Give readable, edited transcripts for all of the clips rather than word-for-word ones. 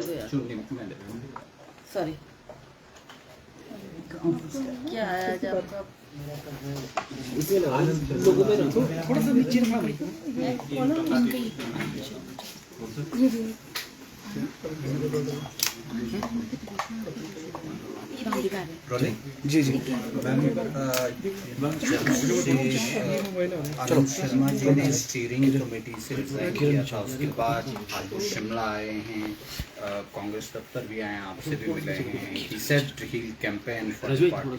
गया। सॉरी, क्या आया आज आपका? थोड़ा सा नीचे रखा भाई। जी जी आनंद शर्मा जी ने स्टीयरिंग कमेटी से रिजाइन किया था, उसके बाद आज वो शिमला आए हैं, कांग्रेस दफ्तर भी आए हैं, आपसे भी मिले हैं। He said he campaign for the party.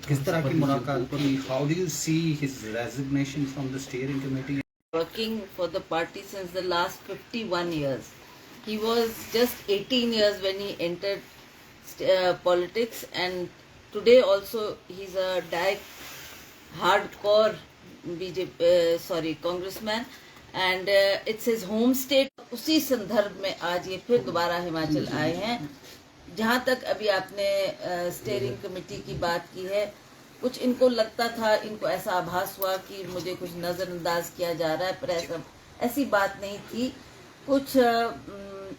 किस तरह की मुलाकात की? How do you see his resignation from the steering committee? Working for the party since the last 51 years. He was just 18 years when he entered politics, and today also he's a hardcore congressman, and it's his home state. उसी संदर्भ में आज ये फिर दोबारा हिमाचल आए हैं। जहाँ तक अभी आपने स्टीयरिंग कमेटी की बात की है, कुछ इनको लगता था, इनको ऐसा आभास हुआ कि मुझे कुछ नज़रअंदाज किया जा रहा है, पर ऐसी बात नहीं थी। कुछ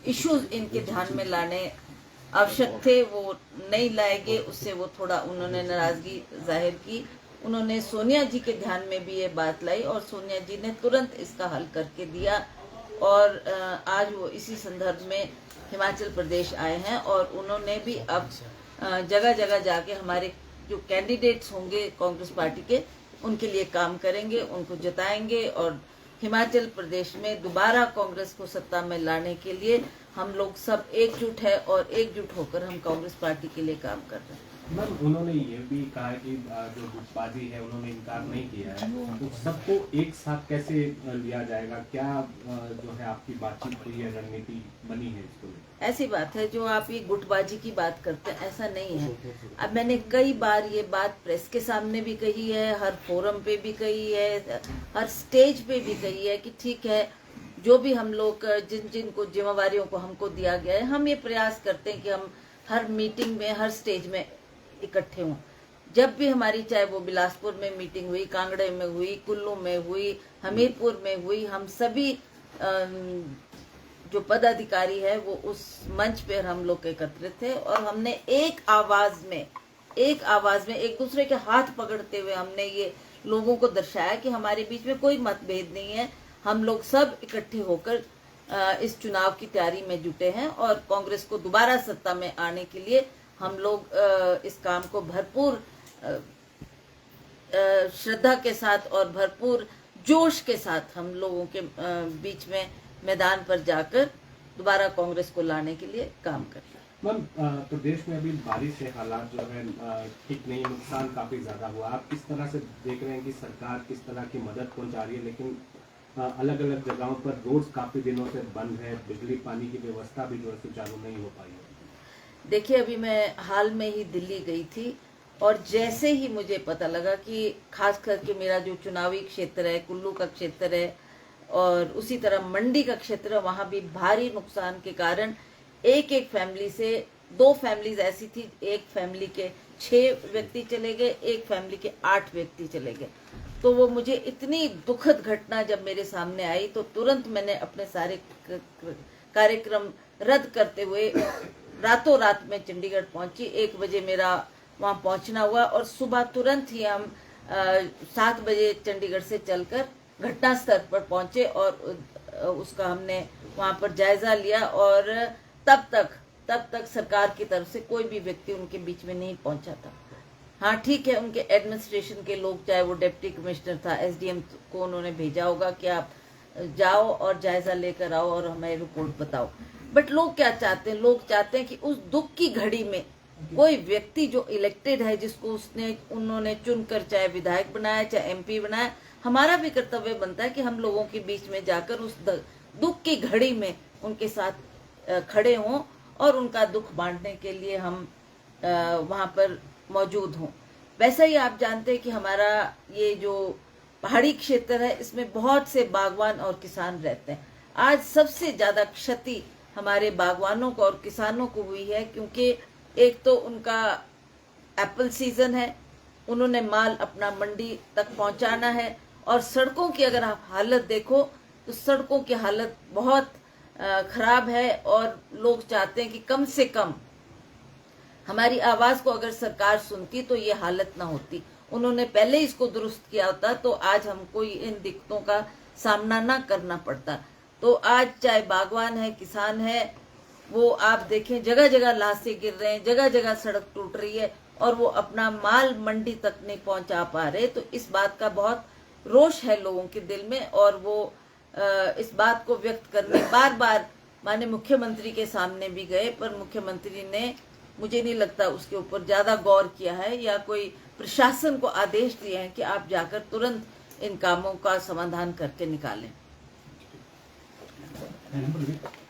इश्यूज इनके ध्यान में लाने आवश्यक थे, वो नहीं लाए गए, उससे वो थोड़ा उन्होंने नाराजगी जाहिर की। उन्होंने सोनिया जी के ध्यान में भी ये बात लाई और सोनिया जी ने तुरंत इसका हल करके दिया, और आज वो इसी संदर्भ में हिमाचल प्रदेश आए हैं, और उन्होंने भी अब जगह जगह जाके हमारे जो कैंडिडेट्स होंगे कांग्रेस पार्टी के, उनके लिए काम करेंगे, उनको जिताएंगे, और हिमाचल प्रदेश में दोबारा कांग्रेस को सत्ता में लाने के लिए हम लोग सब एकजुट है, और एकजुट होकर हम कांग्रेस पार्टी के लिए काम कर रहे हैं। मैम, उन्होंने ये भी कहा है कि जो गुटबाजी है उन्होंने इनकार नहीं किया है, तो सबको एक साथ कैसे लिया जाएगा? क्या जो है आपकी बातचीत हुई है, रणनीति बनी है इसको? ऐसी बात है, जो आप ये गुटबाजी की बात करते हैं, ऐसा नहीं है। अब मैंने कई बार ये बात प्रेस के सामने भी कही है, हर फोरम पे भी कही है, हर स्टेज पे भी कही है कि ठीक है, जो भी हम लोग जिनको जिम्मेवारियों को हमको दिया गया है, हम ये प्रयास करते हैं कि हम हर मीटिंग में, हर स्टेज में इकट्ठे हों। जब भी हमारी, चाहे वो बिलासपुर में मीटिंग हुई, कांगड़े में हुई, कुल्लू में हुई, हमीरपुर में हुई, हम सभी जो पदाधिकारी है वो उस मंच पर हम लोग एकत्रित थे, और हमने एक आवाज में एक दूसरे के हाथ पकड़ते हुए हमने ये लोगों को दर्शाया कि हमारे बीच में कोई मतभेद नहीं है, हम लोग सब इकट्ठे होकर इस चुनाव की तैयारी में जुटे हैं, और कांग्रेस को दोबारा सत्ता में आने के लिए हम लोग इस काम को भरपूर श्रद्धा के साथ और भरपूर जोश के साथ हम लोगों के बीच में मैदान पर जाकर दोबारा कांग्रेस को लाने के लिए काम कर रहे हैं। मैम, प्रदेश में अभी बारिश से हालात जो है ठीक नहीं, नुकसान काफी ज्यादा हुआ। आप किस तरह से देख रहे हैं कि सरकार किस तरह की मदद पहुंचा रही है, लेकिन अलग अलग जगहों पर रोड्स काफी दिनों से बंद है, बिजली पानी की व्यवस्था भी जो है सुचारू नहीं हो पाई है? देखिए, अभी मैं हाल में ही दिल्ली गई थी, और जैसे ही मुझे पता लगा कि खास करके मेरा जो चुनावी क्षेत्र है, कुल्लू का क्षेत्र है, और उसी तरह मंडी का क्षेत्र है, वहाँ भी भारी नुकसान के कारण एक फैमिली से 2 फैमिलीज ऐसी थी, एक फैमिली के 6 व्यक्ति चले गए, एक फैमिली के 8 व्यक्ति चले गए। तो वो मुझे इतनी दुखद घटना जब मेरे सामने आई, तो तुरंत मैंने अपने सारे कार्यक्रम रद्द करते हुए रातों रात में चंडीगढ़ पहुंची। 1 बजे मेरा वहां पहुंचना हुआ, और सुबह तुरंत ही हम 7 बजे चंडीगढ़ से चलकर घटना स्थल पर पहुंचे, और उसका हमने वहां पर जायजा लिया, और तब तक सरकार की तरफ से कोई भी व्यक्ति उनके बीच में नहीं पहुंचा था। हाँ, ठीक है, उनके एडमिनिस्ट्रेशन के लोग, चाहे वो डिप्टी कमिश्नर था, एसडीएम को उन्होंने भेजा होगा कि आप जाओ और जायजा लेकर आओ और हमें रिपोर्ट बताओ। बट लोग क्या चाहते हैं? लोग चाहते हैं कि उस दुख की घड़ी में कोई व्यक्ति जो इलेक्टेड है, जिसको उन्होंने चुनकर चाहे विधायक बनाया, चाहे एमपी बनाया, हमारा भी कर्तव्य बनता है कि हम लोगों के बीच में जाकर उस दुख की घड़ी में उनके साथ खड़े हों, और उनका दुख बांटने के लिए हम वहां पर मौजूद हों। वैसे ही आप जानते हैं कि हमारा ये जो पहाड़ी क्षेत्र है, इसमें बहुत से बागवान और किसान रहते हैं। आज सबसे ज्यादा क्षति हमारे बागवानों को और किसानों को हुई है, क्योंकि एक तो उनका एप्पल सीजन है, उन्होंने माल अपना मंडी तक पहुंचाना है, और सड़कों की अगर आप हालत देखो तो सड़कों की हालत बहुत खराब है और लोग चाहते हैं कि कम से कम हमारी आवाज को अगर सरकार सुनती तो ये हालत ना होती। उन्होंने पहले इसको दुरुस्त किया होता तो आज हमको इन दिक्कतों का सामना ना करना पड़ता। तो आज चाहे बागवान है, किसान है, वो आप देखें जगह जगह लाशें गिर रहे हैं, जगह जगह सड़क टूट रही है और वो अपना माल मंडी तक नहीं पहुंचा पा रहे। तो इस बात का बहुत रोष है लोगों के दिल में और वो इस बात को व्यक्त करने बार बार माननीय मुख्यमंत्री के सामने भी गए, पर मुख्यमंत्री ने, मुझे नहीं लगता उसके ऊपर ज्यादा गौर किया है या कोई प्रशासन को आदेश दिए हैं कि आप जाकर तुरंत इन कामों का समाधान करके निकालें।